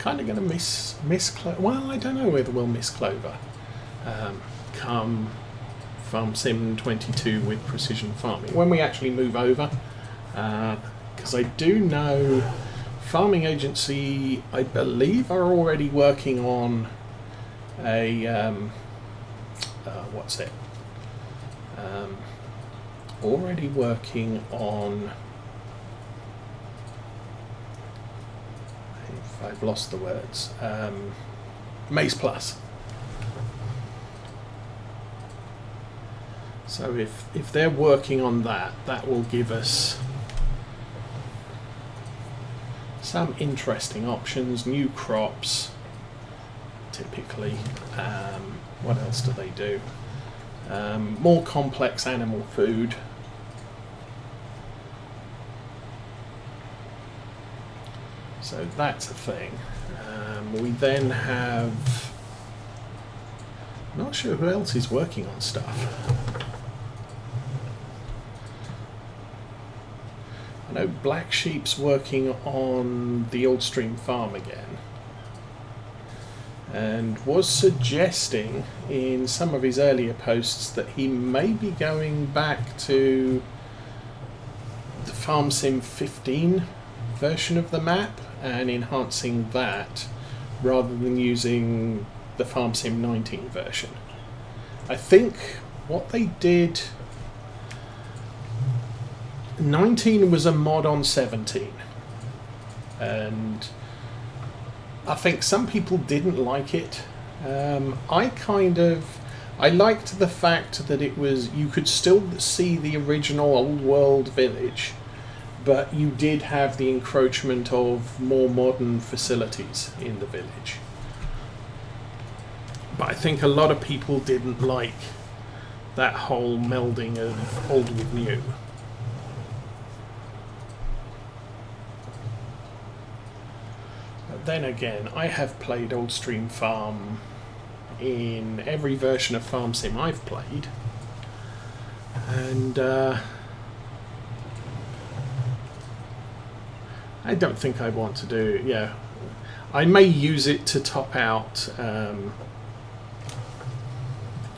kind of going to miss Clover. Well, I don't know whether we'll miss Clover. Come Farm Sim 22 with precision farming when we actually move over, because I do know Farming Agency, I believe, are already working on a what's it? Already working on. I've lost the words. Maze Plus. So if they're working on that, that will give us some interesting options, new crops, typically. What else do they do? More complex animal food. So that's a thing. We then have... not sure who else is working on stuff. I know Black Sheep's working on the Old Stream Farm again, and was suggesting in some of his earlier posts that he may be going back to the Farm Sim 15 version of the map and enhancing that rather than using the Farm Sim 19 version. I think what they did... 19 was a mod on 17, and I think some people didn't like it. I liked the fact that it was, you could still see the original old world village, but you did have the encroachment of more modern facilities in the village. But I think a lot of people didn't like that whole melding of old with new. But then again, I have played Old Stream Farm in every version of Farm Sim I've played, and I don't think I want to do... yeah, I may use it to top out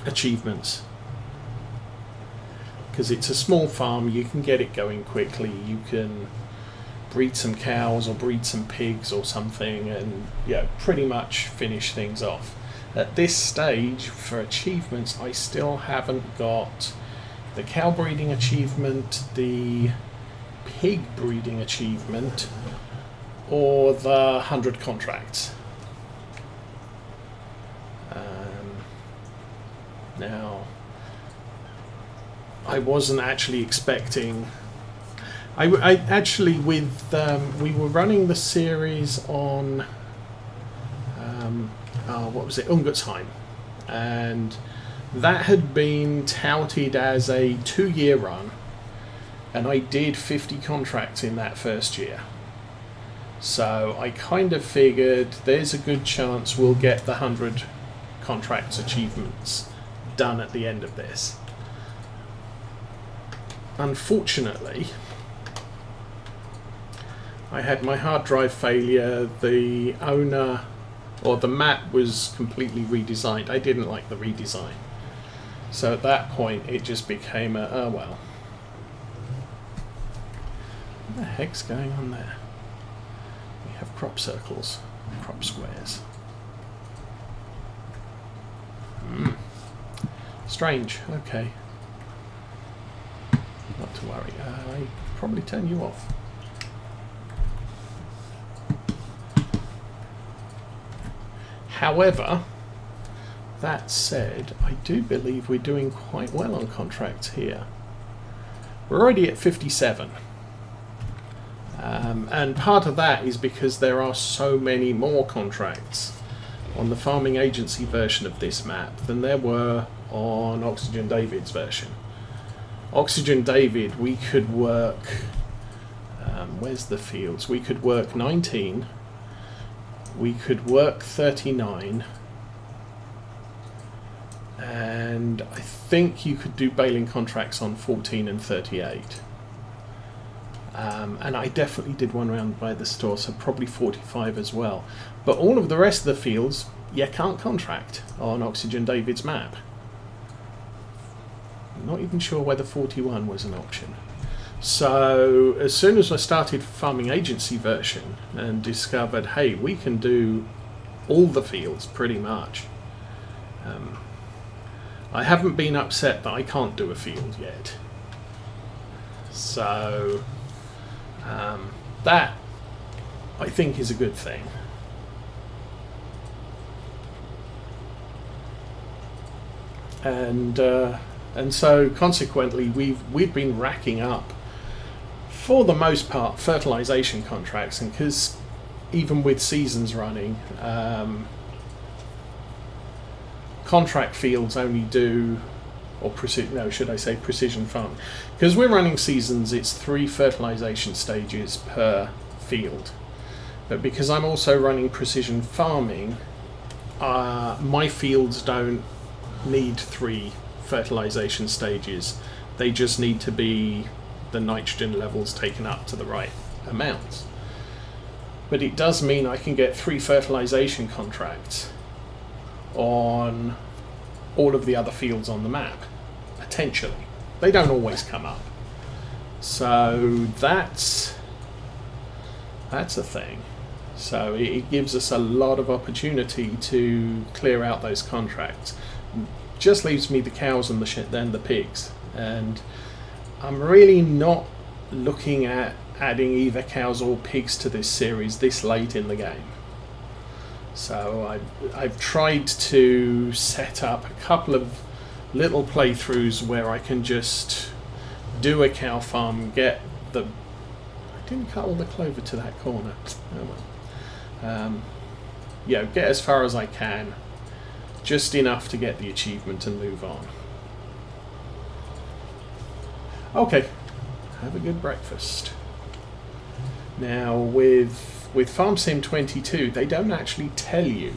achievements, because it's a small farm, you can get it going quickly, you can breed some cows or breed some pigs or something, and yeah, pretty much finish things off. At this stage, for achievements, I still haven't got the cow breeding achievement, the pig breeding achievement, or the 100 contracts. Now, I wasn't actually expecting... I actually, with we were running the series on what was it, Ungertsheim, and that had been touted as a 2-year run, and I did 50 contracts in that first year. So I kind of figured there's a good chance we'll get the 100 contracts achievements done at the end of this. Unfortunately, I had my hard drive failure, the owner, or the map was completely redesigned. I didn't like the redesign. So at that point it just became a, oh well. What the heck's going on there? We have crop circles, crop squares. Strange, okay. Not to worry, I probably turn you off. However, that said, I do believe we're doing quite well on contracts here. We're already at 57. And part of that is because there are so many more contracts on the Farming Agency version of this map than there were on Oxygen David's version. Oxygen David, we could work... where's the fields? We could work 19... we could work 39, and I think you could do baling contracts on 14 and 38. and I definitely did one round by the store, so probably 45 as well. But all of the rest of the fields you can't contract on Oxygen David's map. Not even sure whether 41 was an option. So as soon as I started Farming Agency version and discovered, hey, we can do all the fields pretty much. I haven't been upset that I can't do a field yet. So that I think is a good thing. And so consequently we've been racking up, for the most part, fertilization contracts, and because even with seasons running, contract fields only do, or precision farm. Because we're running seasons, it's 3 fertilization stages per field. But because I'm also running precision farming, my fields don't need 3 fertilization stages. They just need to be the nitrogen levels taken up to the right amounts. But it does mean I can get 3 fertilization contracts on all of the other fields on the map, potentially. They don't always come up. So that's a thing. So it gives us a lot of opportunity to clear out those contracts. Just leaves me the cows and the pigs, and I'm really not looking at adding either cows or pigs to this series this late in the game. So I've tried to set up a couple of little playthroughs where I can just do a cow farm, I didn't cut all the clover to that corner. Oh well. Get as far as I can, just enough to get the achievement and move on. Okay, have a good breakfast. Now with Farm Sim 22, they don't actually tell you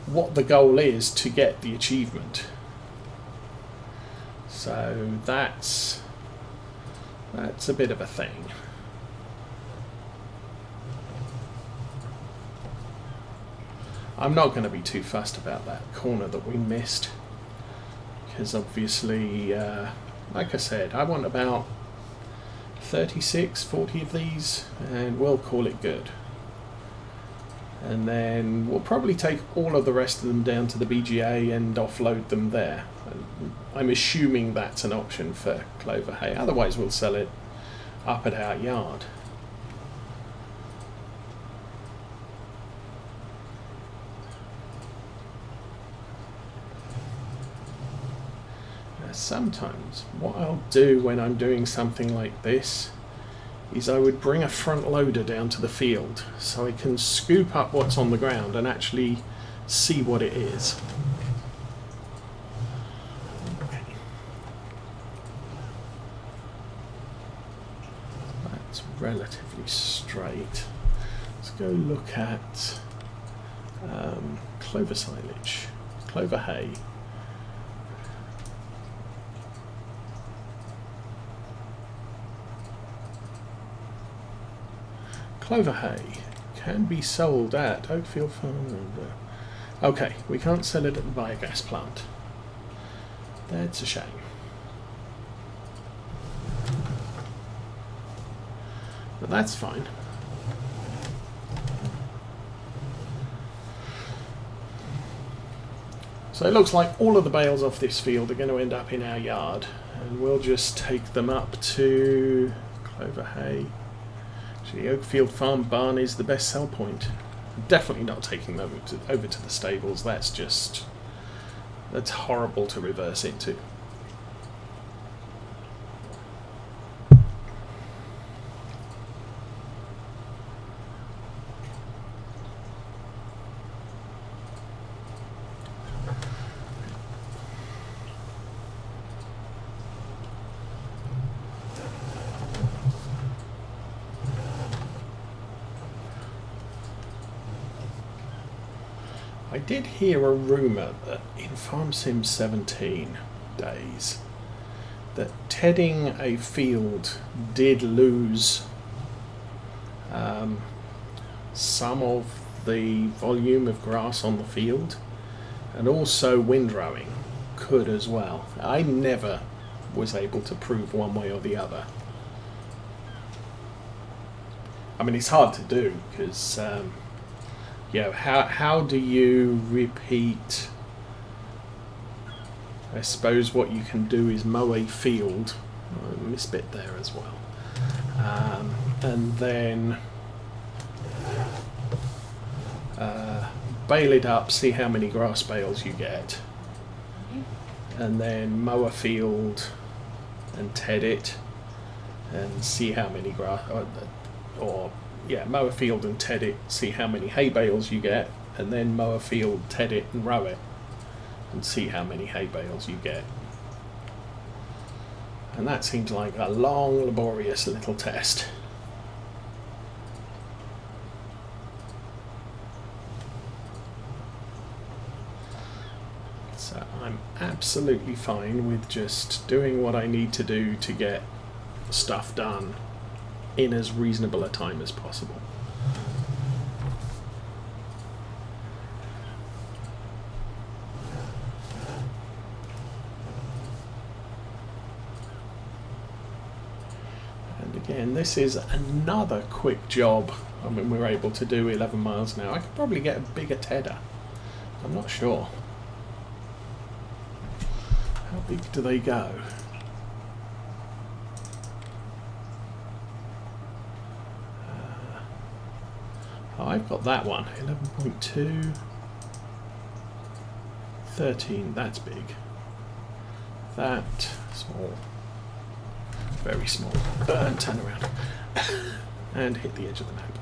what the goal is to get the achievement. So that's a bit of a thing. I'm not going to be too fussed about that corner that we missed, because obviously, like I said, I want about 36, 40 of these, and we'll call it good. And then we'll probably take all of the rest of them down to the BGA and offload them there. I'm assuming that's an option for Clover hay, otherwise we'll sell it up at our yard. Sometimes what I'll do when I'm doing something like this is I would bring a front loader down to the field so I can scoop up what's on the ground and actually see what it is. Okay. That's relatively straight. Let's go look at clover silage, clover hay. Clover hay can be sold at Oakfield Farm. Okay, we can't sell it at the biogas plant. That's a shame. But that's fine. So it looks like all of the bales off this field are going to end up in our yard, and we'll just take them up to Clover hay. The Oakfield Farm barn is the best sell point. Definitely not taking them over to the stables. That's horrible to reverse into. I did hear a rumour that in Farm Sim 17 days that tedding a field did lose some of the volume of grass on the field, and also windrowing could as well. I never was able to prove one way or the other. I mean, it's hard to do because you know, how do you repeat? I suppose what you can do is mow a field, misbit there as well, and then bale it up, see how many grass bales you get, and then mow a field and ted it and see how many grass, mow a field and ted it, see how many hay bales you get, and then mow a field, ted it and row it and see how many hay bales you get. And that seems like a long, laborious little test. So I'm absolutely fine with just doing what I need to do to get stuff done in as reasonable a time as possible. And again, this is another quick job. I mean, we're able to do 11 miles an hour. I could probably get a bigger tedder. I'm not sure. How big do they go? I've got that one, 11.2, 13, that's big. That, small, very small. Turn around. And hit the edge of the map.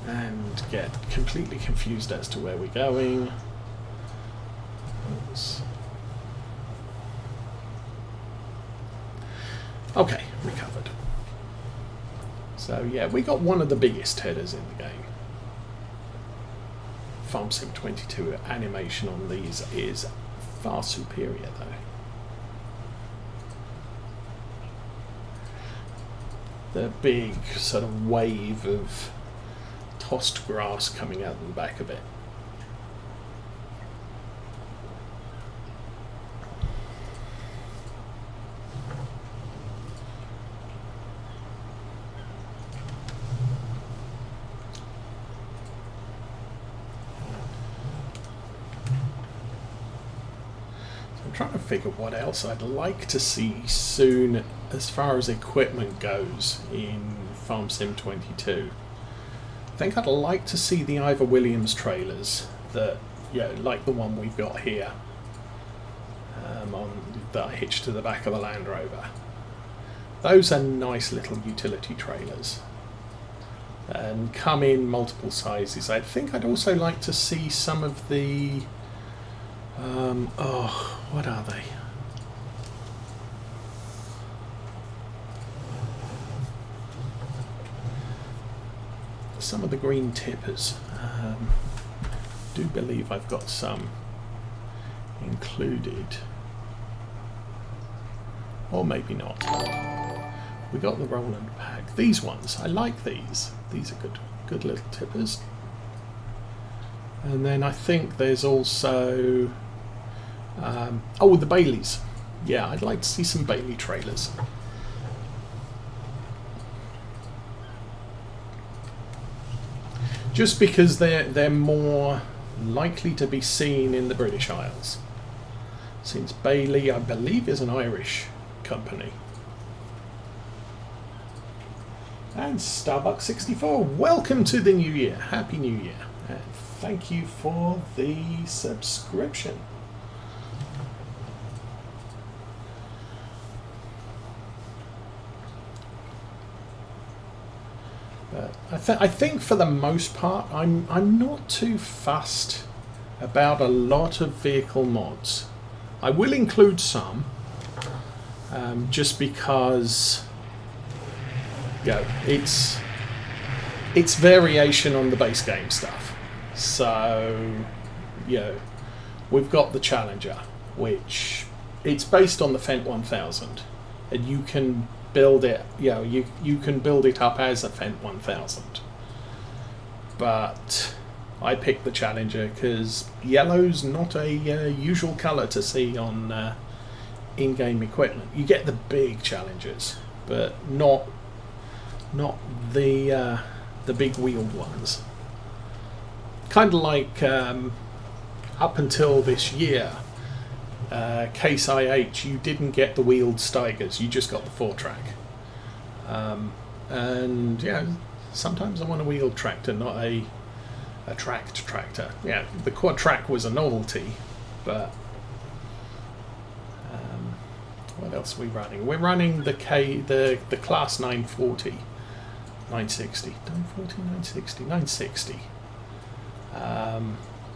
And get completely confused as to where we're going. Oops. Okay, recovered. So yeah, we got one of the biggest headers in the game. Farm Sim 22 animation on these is far superior though. The big sort of wave of tossed grass coming out the back of it. Trying to figure what else I'd like to see soon as far as equipment goes in Farm Sim 22. I think I'd like to see the Ivor Williams trailers that, like the one we've got here, that I hitched to the back of the Land Rover. Those are nice little utility trailers and come in multiple sizes. I think I'd also like to see some of the what are they? Some of the green tippers. Do believe I've got some included. Or maybe not. We got the Roland pack. These ones, I like these. These are good little tippers. And then I think there's also the Baileys. Yeah, I'd like to see some Bailey trailers. Just because they're more likely to be seen in the British Isles, since Bailey, I believe, is an Irish company. And Starbucks64, welcome to the new year. Happy New Year. And thank you for the subscription. I think for the most part, I'm not too fussed about a lot of vehicle mods. I will include some, just because, it's variation on the base game stuff. So, we've got the Challenger, which it's based on the Fendt 1000, and you can build it. You can build it up as a Fendt 1000. But I picked the Challenger because yellow's not a usual colour to see on in-game equipment. You get the big Challengers, but not the big wheeled ones. Kind of like up until this year, Case IH, you didn't get the wheeled Steigers, you just got the 4-track. And yeah, sometimes I want a wheeled tractor, not a tracked tractor. Yeah, the quad track was a novelty, but what else are we running? We're running the class 940, 960, 940, 960, 960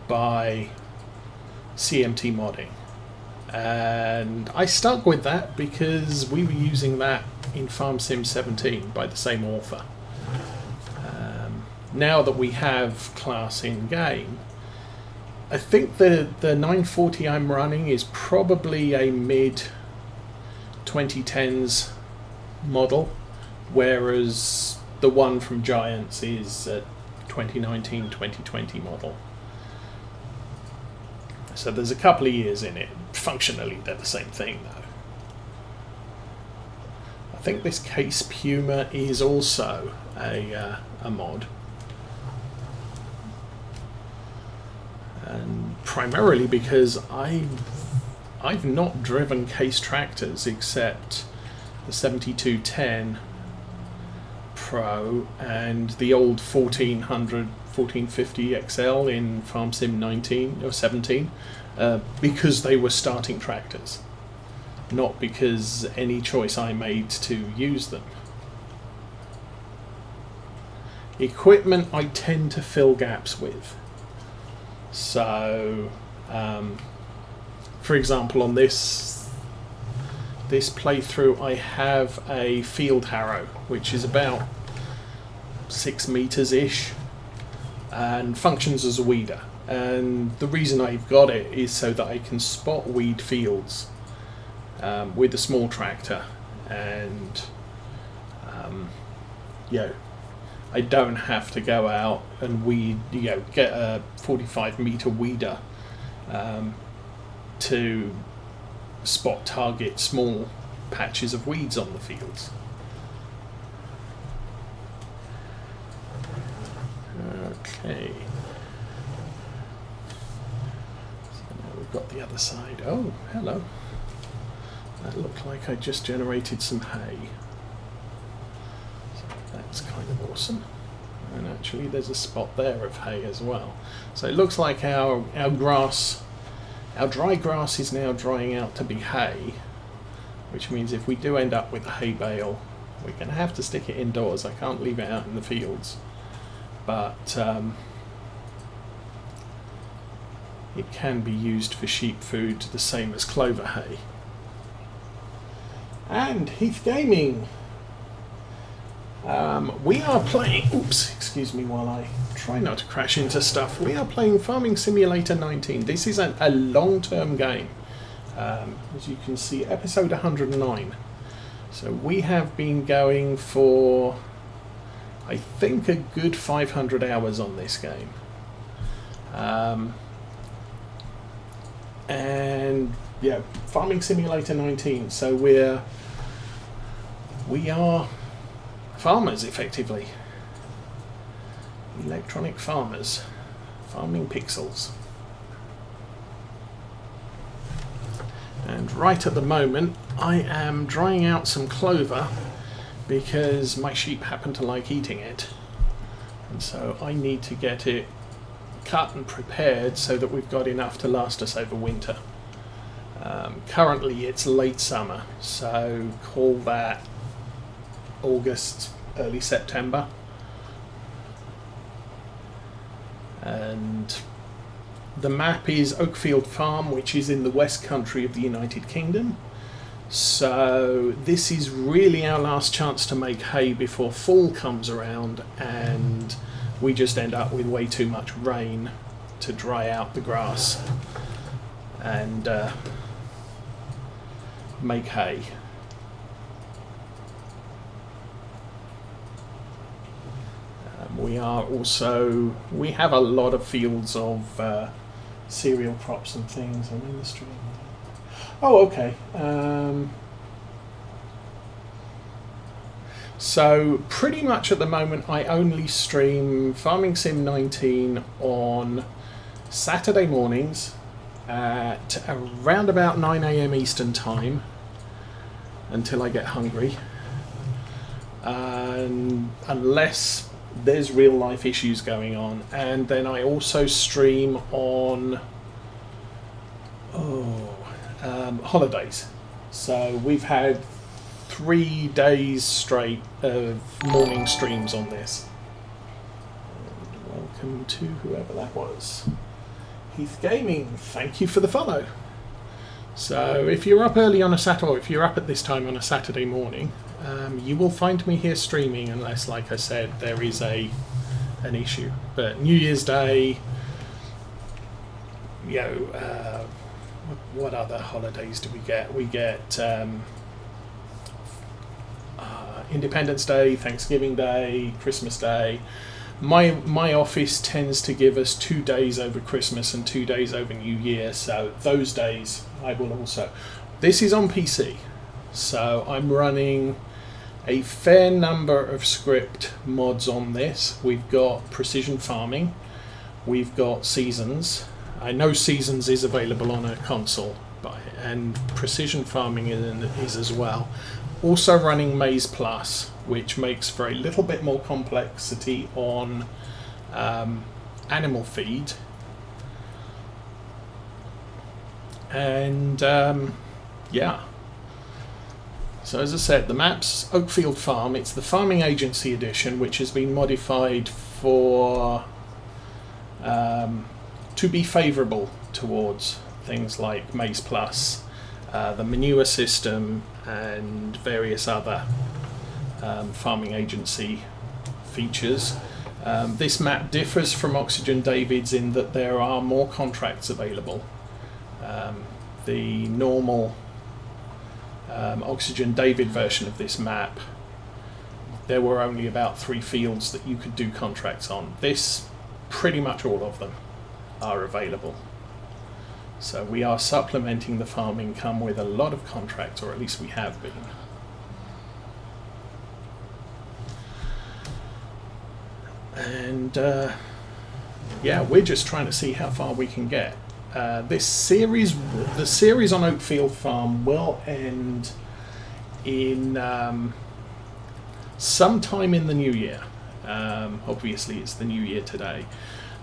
by CMT Modding. And I stuck with that because we were using that in Farm Sim 17 by the same author. Now that we have class in game, I think the 940 I'm running is probably a mid 2010s model, whereas the one from Giants is a 2019-2020 model. So there's a couple of years in it. Functionally, they're the same thing, though. I think this Case Puma is also a mod. And primarily because I've not driven Case tractors except the 7210 Pro and the old 1450 XL in Farm Sim 19 or 17 because they were starting tractors, not because any choice I made to use them. Equipment I tend to fill gaps with. So, for example, on this playthrough, I have a field harrow, which is about 6 meters ish, and functions as a weeder. And the reason I've got it is so that I can spot weed fields with a small tractor, and I don't have to go out and weed, get a 45-meter weeder to target small patches of weeds on the fields. Okay. So now we've got the other side. Oh, hello. That looked like I just generated some hay. That's kind of awesome. And actually there's a spot there of hay as well. So it looks like our grass, our dry grass is now drying out to be hay, which means if we do end up with a hay bale, we're going to have to stick it indoors. I can't leave it out in the fields. But it can be used for sheep food the same as clover hay. And Heath Gaming. We are playing, oops, excuse me while I try not to crash into stuff. We are playing Farming Simulator 19. This is a long-term game. As you can see, episode 109. So we have been going for, I think, a good 500 hours on this game. And yeah, Farming Simulator 19. So we are farmers, effectively. Electronic farmers. Farming pixels. And right at the moment, I am drying out some clover because my sheep happen to like eating it. And so I need to get it cut and prepared so that we've got enough to last us over winter. Currently it's late summer, so call that August, early September. And the map is Oakfield Farm, which is in the West Country of the United Kingdom. So this is really our last chance to make hay before fall comes around and we just end up with way too much rain to dry out the grass. And make hay. We have a lot of fields of cereal crops and things. I'm in the stream. Oh, okay. So pretty much at the moment I only stream Farming Sim 19 on Saturday mornings at around about 9 AM Eastern time until I get hungry, and unless there's real life issues going on. And then I also stream on holidays. So we've had 3 days straight of morning streams on this. And welcome to whoever that was. Heath Gaming, thank you for the follow. So if you're up early on a Saturday, or if you're up at this time on a Saturday morning, you will find me here streaming, unless, like I said, there is an issue. But New Year's Day, what other holidays do we get? We get Independence Day, Thanksgiving Day, Christmas Day. My office tends to give us 2 days over Christmas and 2 days over New Year, so those days I will also. This is on PC, so I'm running a fair number of script mods on this. We've got Precision Farming, we've got Seasons. I know Seasons is available on a console, and Precision Farming is as well. Also running Maize Plus, which makes for a little bit more complexity on animal feed. And yeah. So as I said, the map's Oakfield Farm. It's the Farming Agency Edition, which has been modified for to be favourable towards things like Maize Plus, the manure system, and various other farming agency features. This map differs from Oxygen David's in that there are more contracts available. The normal Oxygen David version of this map, there were only about 3 fields that you could do contracts on. This, pretty much all of them are available. So we are supplementing the farm income with a lot of contracts, or at least we have been. And yeah, we're just trying to see how far we can get. The series on Oakfield Farm will end in sometime in the new year. Obviously, it's the new year today,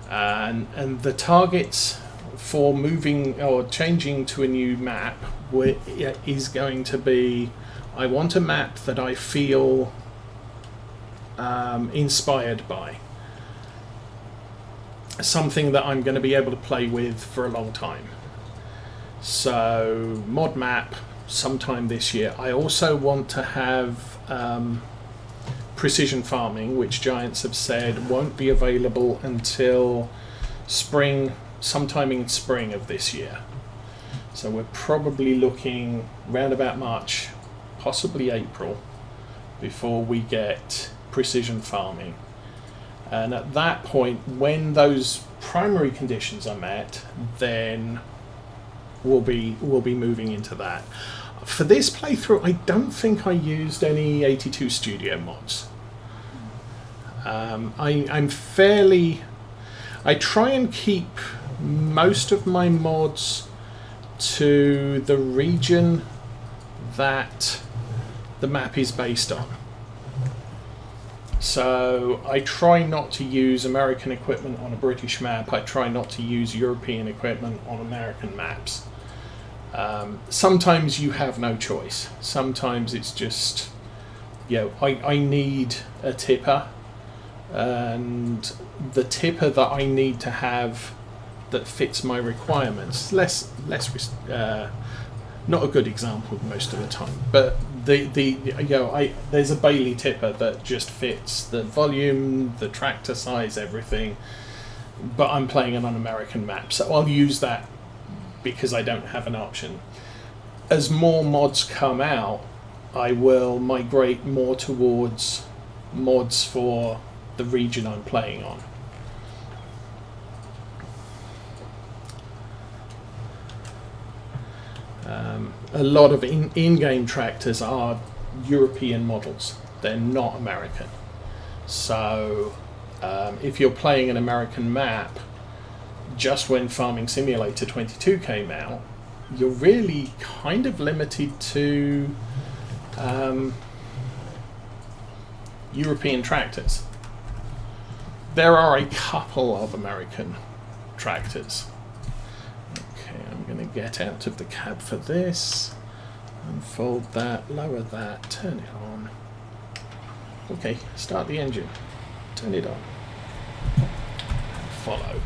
and the targets for moving or changing to a new map is going to be, I want a map that I feel inspired by. Something that I'm going to be able to play with for a long time. So mod map sometime this year. I also want to have precision farming, which Giants have said won't be available until spring, sometime in spring of this year. So we're probably looking round about March, possibly April, before we get precision farming. And at that point, when those primary conditions are met, then we'll be moving into that. For this playthrough, I don't think I used any 82 Studio mods. I'm fairly... I try and keep most of my mods to the region that the map is based on. So I try not to use American equipment on a British map. I try not to use European equipment on American maps. Sometimes you have no choice. Sometimes it's just, I need a tipper, and the tipper that I need to have that fits my requirements. Not a good example most of the time, but there's a Bailey tipper that just fits the volume, the tractor size, everything. But I'm playing on an American map, so I'll use that because I don't have an option. as more mods come out, I will migrate more towards mods for the region I'm playing on. A lot of in-game tractors are European models. They're not American. So if you're playing an American map, just when Farming Simulator 22 came out, you're really kind of limited to European tractors. There are a couple of American tractors. Okay, I'm going to get out of the cab for this, unfold that, lower that, turn it on. Okay, start the engine, turn it on, and follow.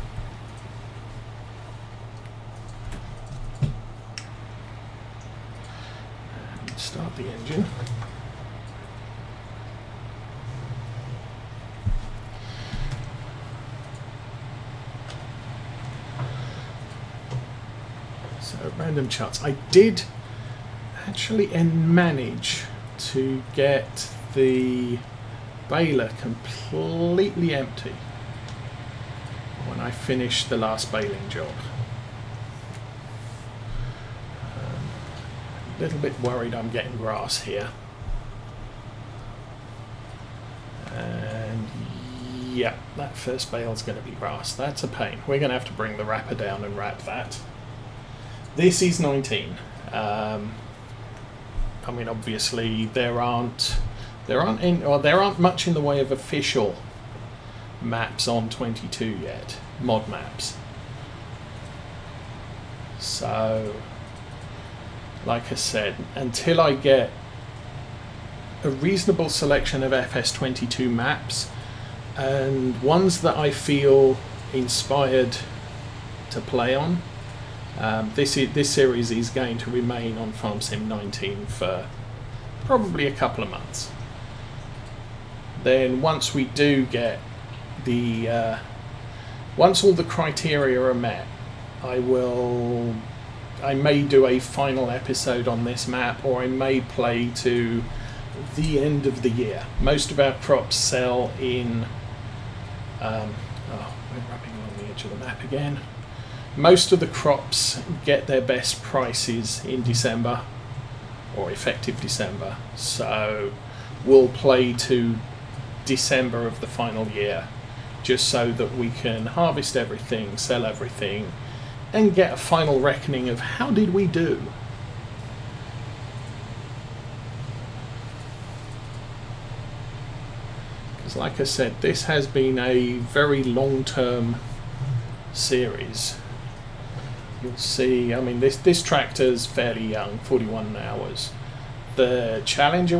And start the engine. So random charts. I did actually manage to get the baler completely empty when I finished the last baling job. A little bit worried I'm getting grass here. And yeah, that first bale's going to be grass. That's a pain. We're going to have to bring the wrapper down and wrap that. This is 19. I mean, obviously there aren't much in the way of official maps on 22 yet, mod maps. So, like I said, until I get a reasonable selection of FS22 maps and ones that I feel inspired to play on, this series is going to remain on FS19 for probably a couple of months. Then once we do get the once all the criteria are met, I may do a final episode on this map, or I may play to the end of the year. Most of our crops sell in we're rubbing along the edge of the map again. Most of the crops get their best prices in December, or effective December, so we'll play to December of the final year, just so that we can harvest everything, sell everything, and get a final reckoning of how did we do. Because like I said, this has been a very long-term series. You'll see, I mean, this tractor's fairly young, 41 hours. The Challenger